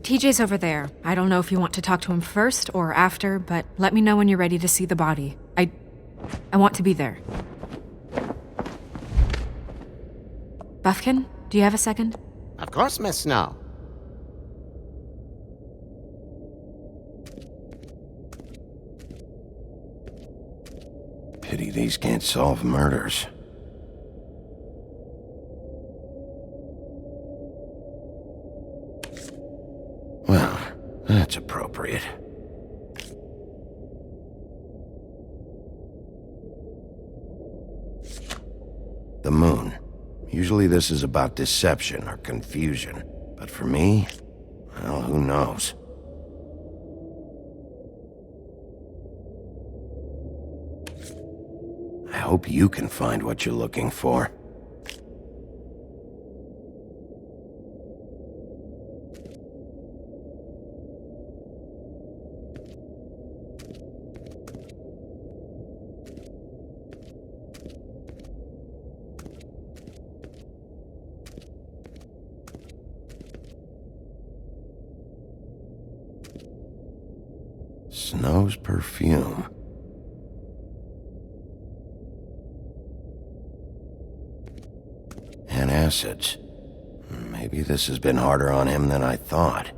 TJ's over there. I don't know if you want to talk to him first or after, but let me know when you're ready to see the body. I want to be there. Buffkin, do you have a second? Of course, Miss Snow. Pity these can't solve murders. Well, that's appropriate. The moon. Usually this is about deception or confusion. But for me, well, who knows? I hope you can find what you're looking for. Snow's perfume. Acids. Maybe this has been harder on him than I thought.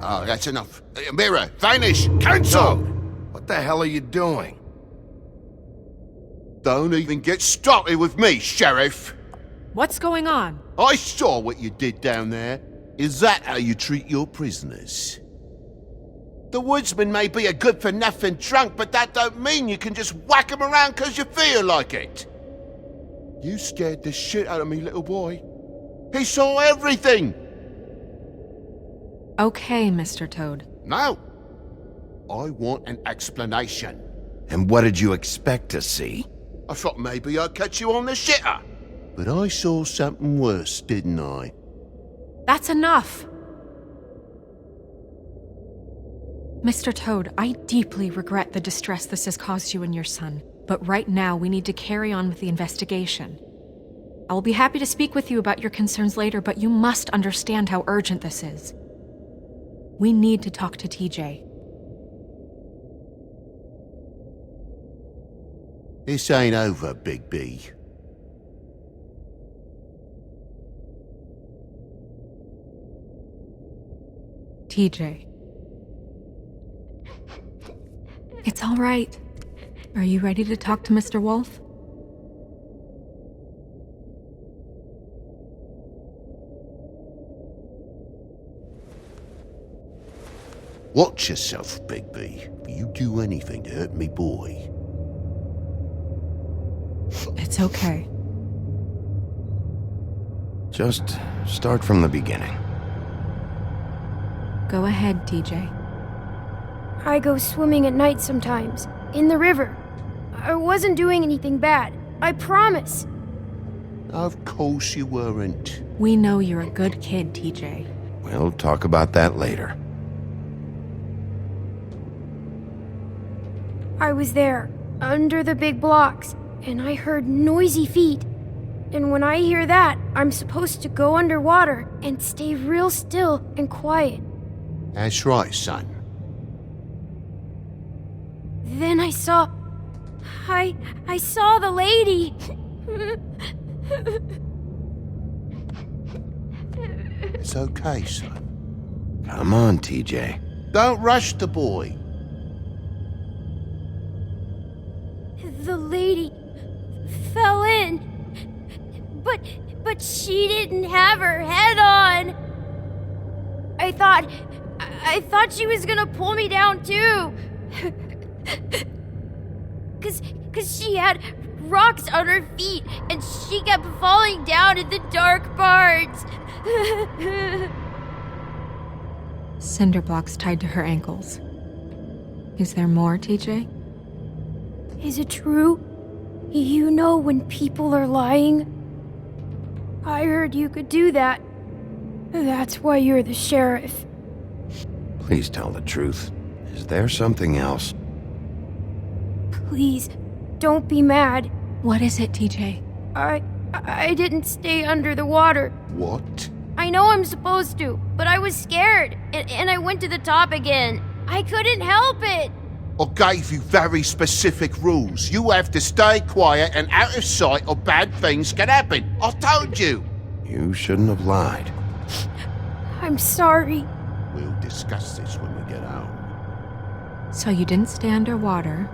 Oh, that's enough. Mirror, vanish, cancel! What the hell are you doing? Don't even get started with me, Sheriff. What's going on? I saw what you did down there. Is that how you treat your prisoners? The woodsman may be a good-for-nothing drunk, but that don't mean you can just whack him around because you feel like it. You scared the shit out of me, little boy. He saw everything. Okay, Mr. Toad. No. I want an explanation. And what did you expect to see? I thought maybe I'd catch you on the shitter. But I saw something worse, didn't I? That's enough! Mr. Toad, I deeply regret the distress this has caused you and your son, but right now we need to carry on with the investigation. I will be happy to speak with you about your concerns later, but you must understand how urgent this is. We need to talk to TJ. This ain't over, Big B. TJ. It's all right. Are you ready to talk to Mr. Wolf? Watch yourself, Big B. If you do anything to hurt me boy. It's okay. Just start from the beginning. Go ahead, TJ. I go swimming at night sometimes, in the river. I wasn't doing anything bad, I promise. Of course you weren't. We know you're a good kid, TJ. We'll talk about that later. I was there, under the big blocks, and I heard noisy feet. And when I hear that, I'm supposed to go underwater and stay real still and quiet. That's right, son. Then I saw the lady. It's okay, son. Come on, TJ. Don't rush the boy. The lady fell in. But she didn't have her head on. I thought she was gonna pull me down too. Cause she had rocks on her feet and she kept falling down in the dark parts. Cinder blocks tied to her ankles. Is there more, TJ? Is it true? You know when people are lying? I heard you could do that. That's why you're the sheriff. Please tell the truth. Is there something else? Please, don't be mad. What is it, TJ? I didn't stay under the water. What? I know I'm supposed to, but I was scared, and I went to the top again. I couldn't help it. I gave you very specific rules. You have to stay quiet and out of sight or bad things can happen. I told you. You shouldn't have lied. I'm sorry. We'll discuss this when we get home. So you didn't stay underwater?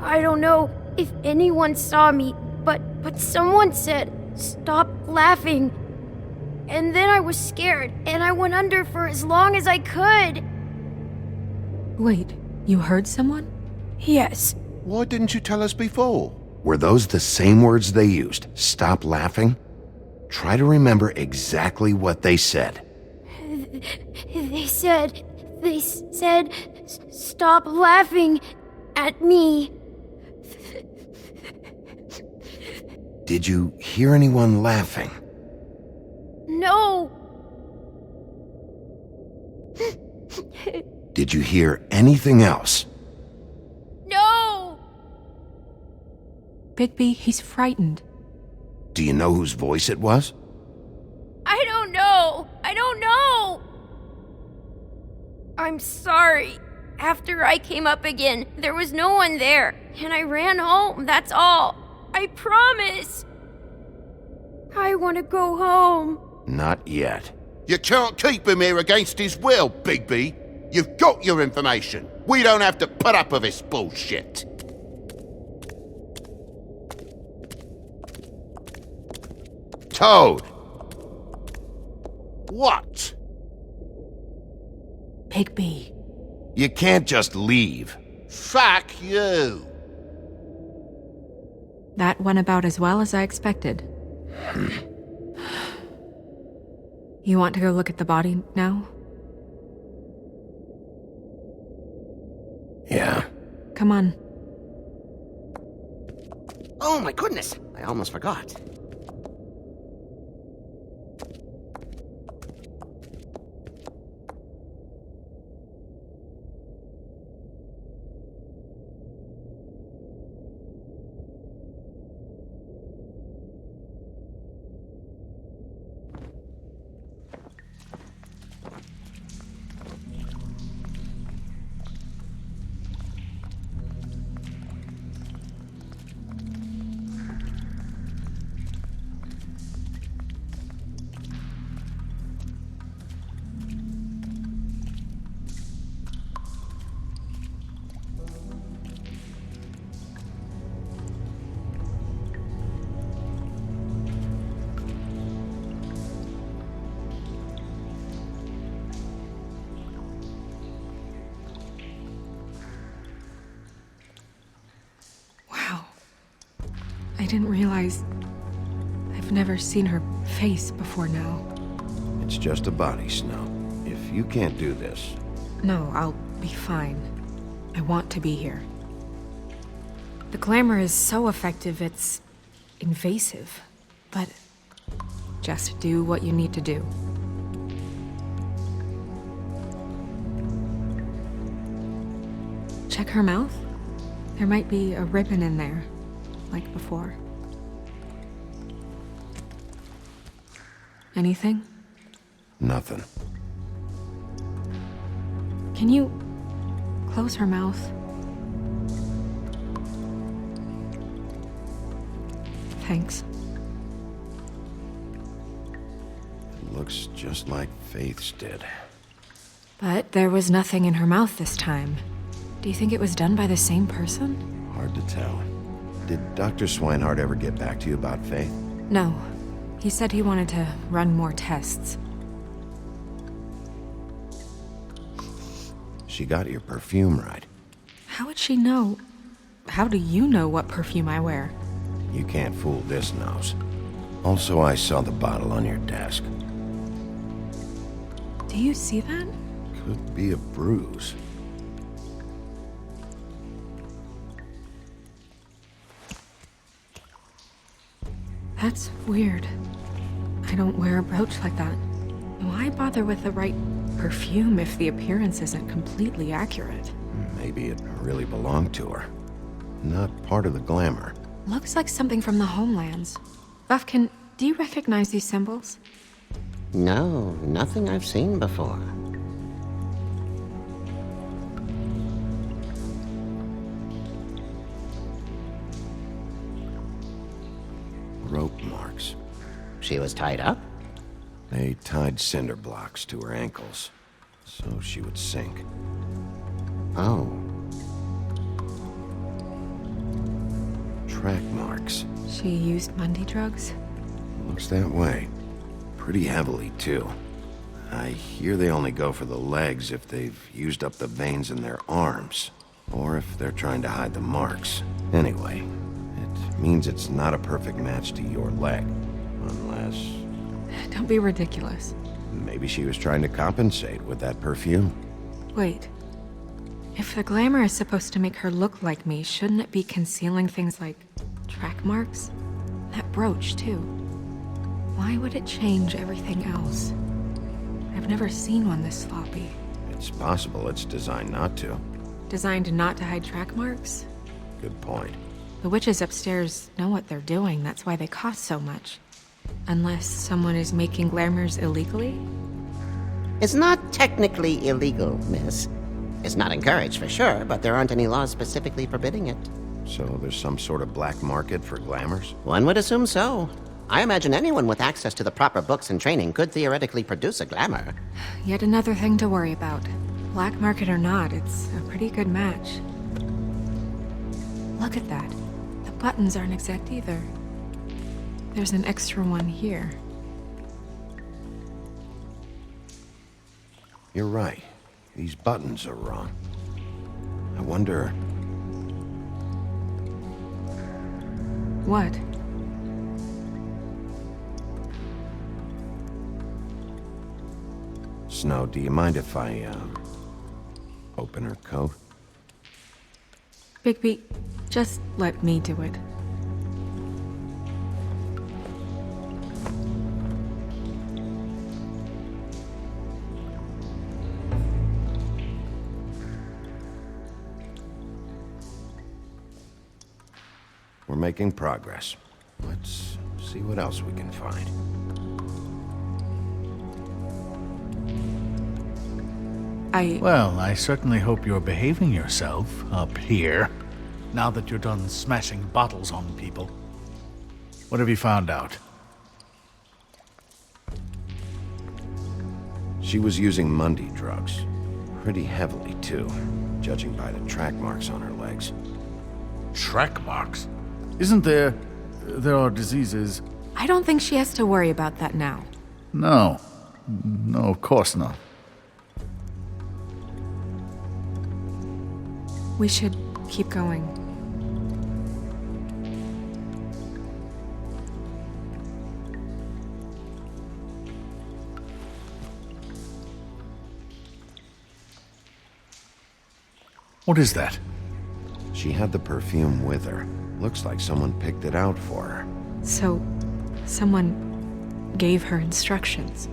I don't know if anyone saw me, but someone said, "Stop laughing." And then I was scared, and I went under for as long as I could. Wait, you heard someone? Yes. Why didn't you tell us before? Were those the same words they used? Stop laughing? Try to remember exactly what they said. They said, "Stop laughing at me." Did you hear anyone laughing? No. Did you hear anything else? No. Bigby, he's frightened. Do you know whose voice it was? I don't know. I'm sorry. After I came up again, there was no one there, and I ran home, that's all. I promise. I want to go home. Not yet. You can't keep him here against his will, Bigby. You've got your information. We don't have to put up with this bullshit. Toad! What? Bigby. You can't just leave. Fuck you. That went about as well as I expected. You want to go look at the body now? Yeah. Come on. Oh my goodness, I almost forgot. I didn't realize... I've never seen her face before now. It's just a body, Snow. If you can't do this... No, I'll be fine. I want to be here. The glamour is so effective, it's invasive. But just do what you need to do. Check her mouth. There might be a ribbon in there, like before. Anything? Nothing. Can you close her mouth? Thanks. It looks just like Faith's did. But there was nothing in her mouth this time. Do you think it was done by the same person? Hard to tell. Did Dr. Swinehart ever get back to you about Faith? No. He said he wanted to run more tests. She got your perfume right. How would she know? How do you know what perfume I wear? You can't fool this nose. Also, I saw the bottle on your desk. Do you see that? Could be a bruise. That's weird. I don't wear a brooch like that. Why bother with the right perfume if the appearance isn't completely accurate? Maybe it really belonged to her. Not part of the glamour. Looks like something from the homelands. Buffkin, do you recognize these symbols? No, nothing I've seen before. Rope marks. She was tied up? They tied cinder blocks to her ankles, so she would sink. Oh. Track marks. She used Mundy drugs? Looks that way. Pretty heavily, too. I hear they only go for the legs if they've used up the veins in their arms, or if they're trying to hide the marks. Anyway, it means it's not a perfect match to your leg, unless... Don't be ridiculous. Maybe she was trying to compensate with that perfume. Wait. If the glamour is supposed to make her look like me, shouldn't it be concealing things like track marks? That brooch, too. Why would it change everything else? I've never seen one this sloppy. It's possible it's designed not to. Designed not to hide track marks? Good point. The witches upstairs know what they're doing, that's why they cost so much. Unless someone is making glamours illegally? It's not technically illegal, miss. It's not encouraged for sure, but there aren't any laws specifically forbidding it. So there's some sort of black market for glamours? One would assume so. I imagine anyone with access to the proper books and training could theoretically produce a glamour. Yet another thing to worry about. Black market or not, it's a pretty good match. Look at that. The buttons aren't exact either. There's an extra one here. You're right. These buttons are wrong. I wonder... What? Snow, do you mind if I, open her coat? Bigby, just let me do it. We're making progress. Let's see what else we can find. Well, I certainly hope you're behaving yourself up here, now that you're done smashing bottles on people. What have you found out? She was using Mundy drugs. Pretty heavily, too, judging by the track marks on her legs. Track marks? Isn't there... there are diseases... I don't think she has to worry about that now. No. No, of course not. We should keep going. What is that? She had the perfume with her. Looks like someone picked it out for her. So, someone gave her instructions.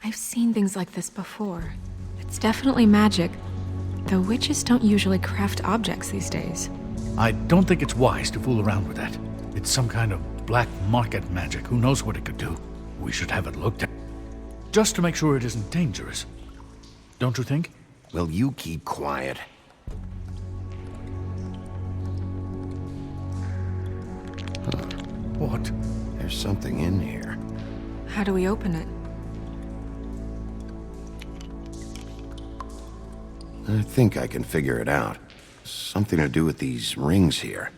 I've seen things like this before. It's definitely magic, though witches don't usually craft objects these days. I don't think it's wise to fool around with that. It's some kind of black market magic. Who knows what it could do? We should have it looked at. Just to make sure it isn't dangerous. Don't you think? Will you keep quiet? What? There's something in here. How do we open it? I think I can figure it out. Something to do with these rings here.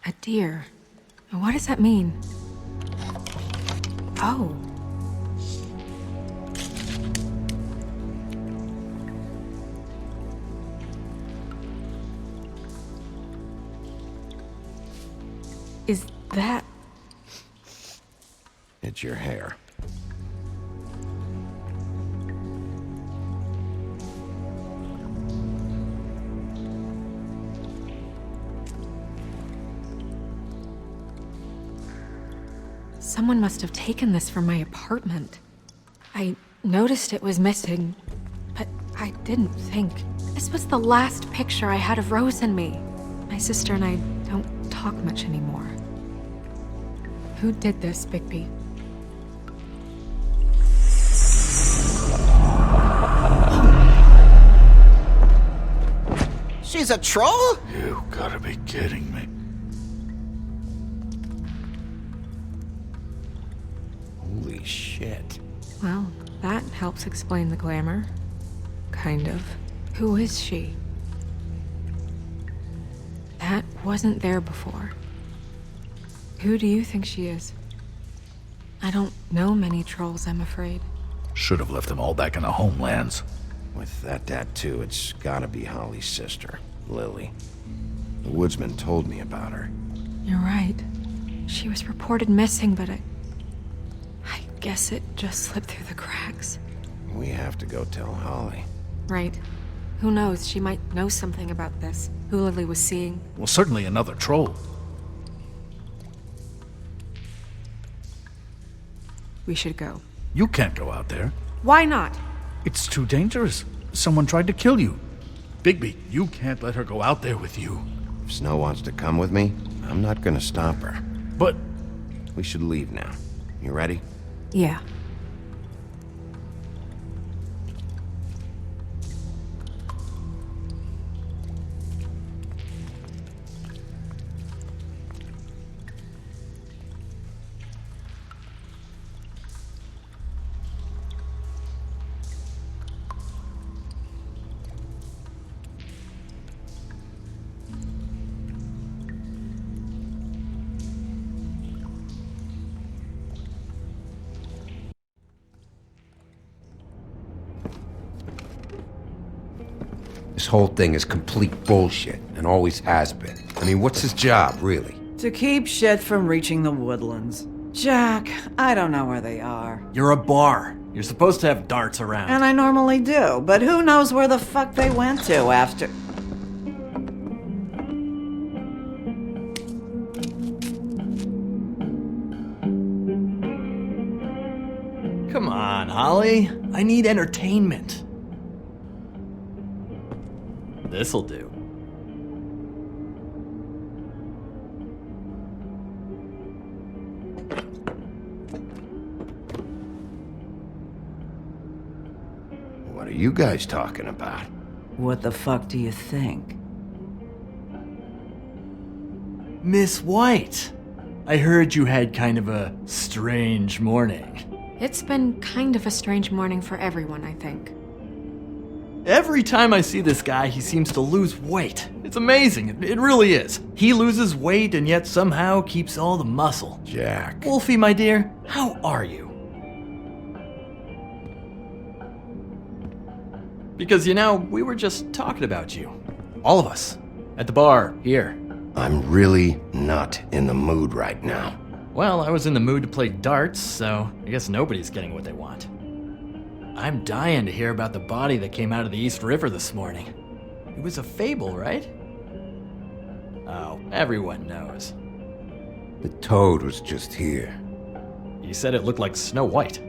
A deer. What does that mean? Oh. Is that... It's your hair. Someone must have taken this from my apartment. I noticed it was missing, but I didn't think. This was the last picture I had of Rose and me. My sister and I don't talk much anymore. Who did this, Bigby? She's a troll? You gotta be kidding me. Holy shit. Well, that helps explain the glamour. Kind of. Who is she? That wasn't there before. Who do you think she is? I don't know many trolls, I'm afraid. Should have left them all back in the homelands. With that tattoo, it's gotta be Holly's sister, Lily. The woodsman told me about her. You're right. She was reported missing, but I guess it just slipped through the cracks. We have to go tell Holly. Right. Who knows, she might know something about this. Who Lily was seeing. Well, certainly another troll. We should go. You can't go out there. Why not? It's too dangerous. Someone tried to kill you. Bigby, you can't let her go out there with you. If Snow wants to come with me, I'm not gonna stop her. But We should leave now. You ready? Yeah. This whole thing is complete bullshit, and always has been. I mean, what's his job, really? To keep shit from reaching the woodlands. Jack, I don't know where they are. You're a bar. You're supposed to have darts around. And I normally do, but who knows where the fuck they went to after... Come on, Holly. I need entertainment. This'll do. What are you guys talking about? What the fuck do you think? Miss White, I heard you had kind of a strange morning. It's been kind of a strange morning for everyone, I think. Every time I see this guy, he seems to lose weight. It's amazing. It really is. He loses weight and yet somehow keeps all the muscle. Jack. Wolfie, my dear, how are you? Because, you know, we were just talking about you. All of us. At the bar, here. I'm really not in the mood right now. Well, I was in the mood to play darts, so I guess nobody's getting what they want. I'm dying to hear about the body that came out of the East River this morning. It was a fable, right? Oh, everyone knows. The toad was just here. You said it looked like Snow White.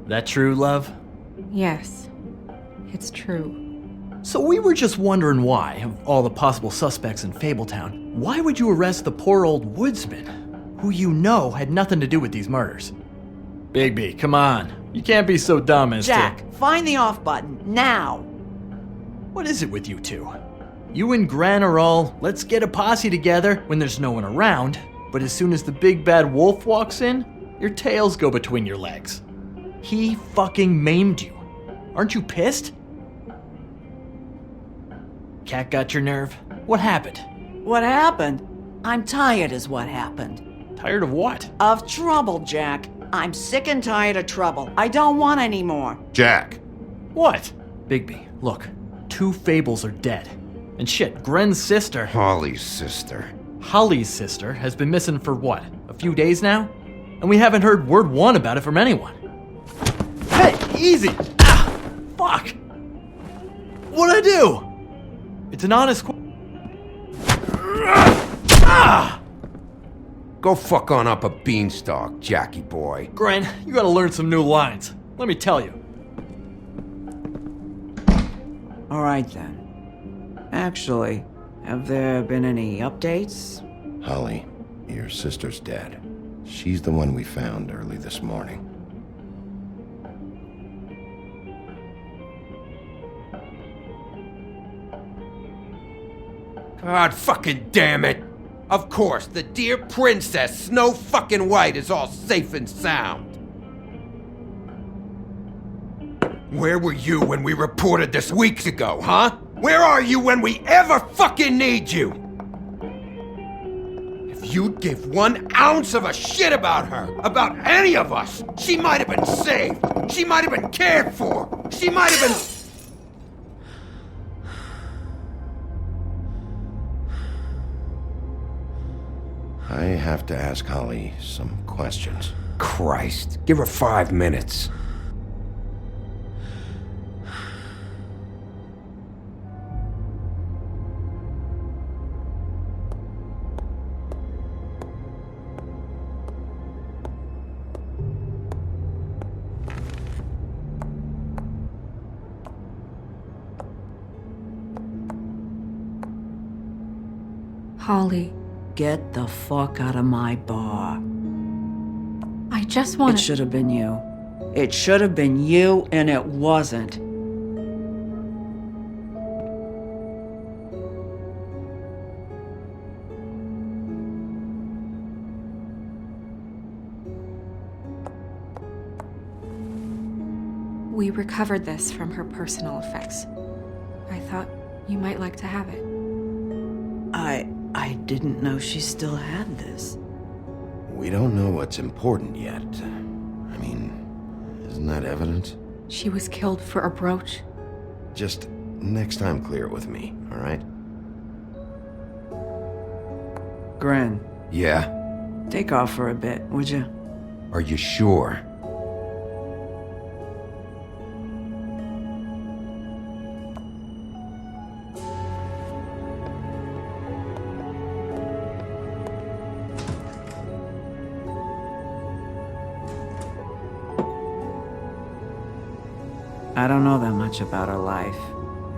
That true, love? Yes. It's true. So we were just wondering why, of all the possible suspects in Fabletown, why would you arrest the poor old woodsman, who you know had nothing to do with these murders? Bigby, come on. You can't be so dumb as Jack, find the off button, now! What is it with you two? You and Gran are all, let's get a posse together when there's no one around, but as soon as the big bad wolf walks in, your tails go between your legs. He fucking maimed you. Aren't you pissed? Cat got your nerve? What happened? What happened? I'm tired is what happened. Tired of what? Of trouble, Jack. I'm sick and tired of trouble. I don't want any more. Jack! What? Bigby, look. 2 fables are dead. And shit, Gren's sister, Holly's sister. Holly's sister, has been missing for what? A few days now? And we haven't heard word one about it from anyone. Hey, easy! Ah, fuck! What'd I do? It's an honest Go fuck on up a beanstalk, Jackie boy. Gren, you gotta learn some new lines. Let me tell you. All right, then. Actually, have there been any updates? Holly, your sister's dead. She's the one we found early this morning. God fucking damn it! Of course, the dear princess, Snow fucking White, is all safe and sound. Where were you when we reported this weeks ago, huh? Where are you when we ever fucking need you? If you'd give 1 ounce of a shit about her, about any of us, she might have been saved. She might have been cared for. She might have been... I have to ask Holly some questions. Christ, give her 5 minutes. Holly, Get the fuck out of my bar. I just It want should have been you. It should have been you, and it wasn't. We recovered this from her personal effects. I thought you might like to have it. I didn't know she still had this. We don't know what's important yet. I mean, isn't that evidence? She was killed for a brooch. Just next time clear it with me, all right? Gren, Yeah? take off for a bit, would you? Are you sure? I don't know that much about her life.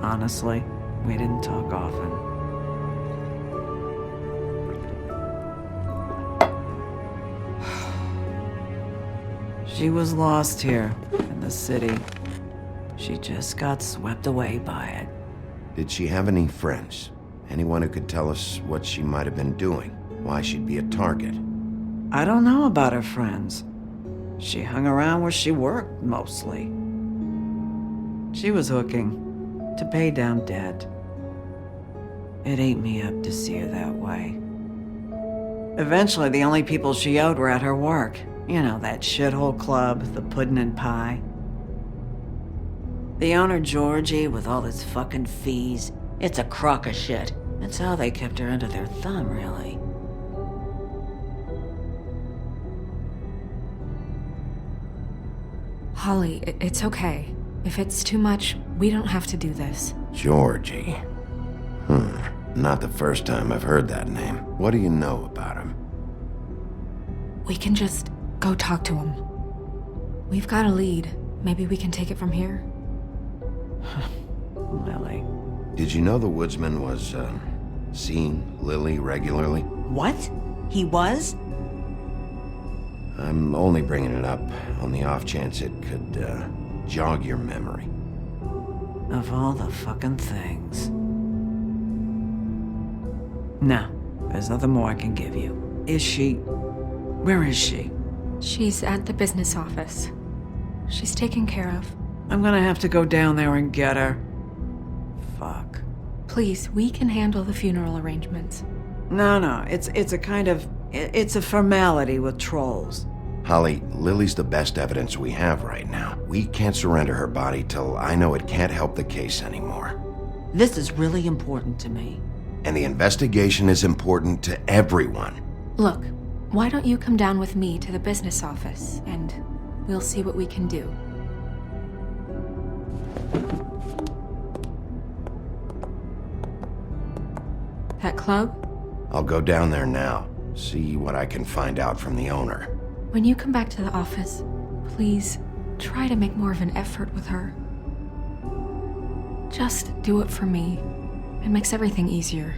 Honestly, we didn't talk often. She was lost here in the city. She just got swept away by it. Did she have any friends? Anyone who could tell us what she might have been doing? Why she'd be a target? I don't know about her friends. She hung around where she worked, mostly. She was hooking to pay down debt. It ate me up to see her that way. Eventually, the only people she owed were at her work. You know, that shithole club, the Puddin' and Pie. The owner, Georgie, with all his fucking fees, it's a crock of shit. That's how they kept her under their thumb, really. Holly, it's okay. If it's too much, we don't have to do this. Georgie. Not the first time I've heard that name. What do you know about him? We can just go talk to him. We've got a lead. Maybe we can take it from here? Lily. Did you know the woodsman was, seeing Lily regularly? What? He was? I'm only bringing it up on the off chance it could, jog your memory. Of all the fucking things. Now, there's nothing more I can give you. Where is she? She's at the business office. She's taken care of. I'm gonna have to go down there and get her. Fuck. Please, we can handle the funeral arrangements. No, it's a formality with trolls. Holly, Lily's the best evidence we have right now. We can't surrender her body till I know it can't help the case anymore. This is really important to me. And the investigation is important to everyone. Look, why don't you come down with me to the business office, and we'll see what we can do. That club? I'll go down there now, see what I can find out from the owner. When you come back to the office, please try to make more of an effort with her. Just do it for me. It makes everything easier.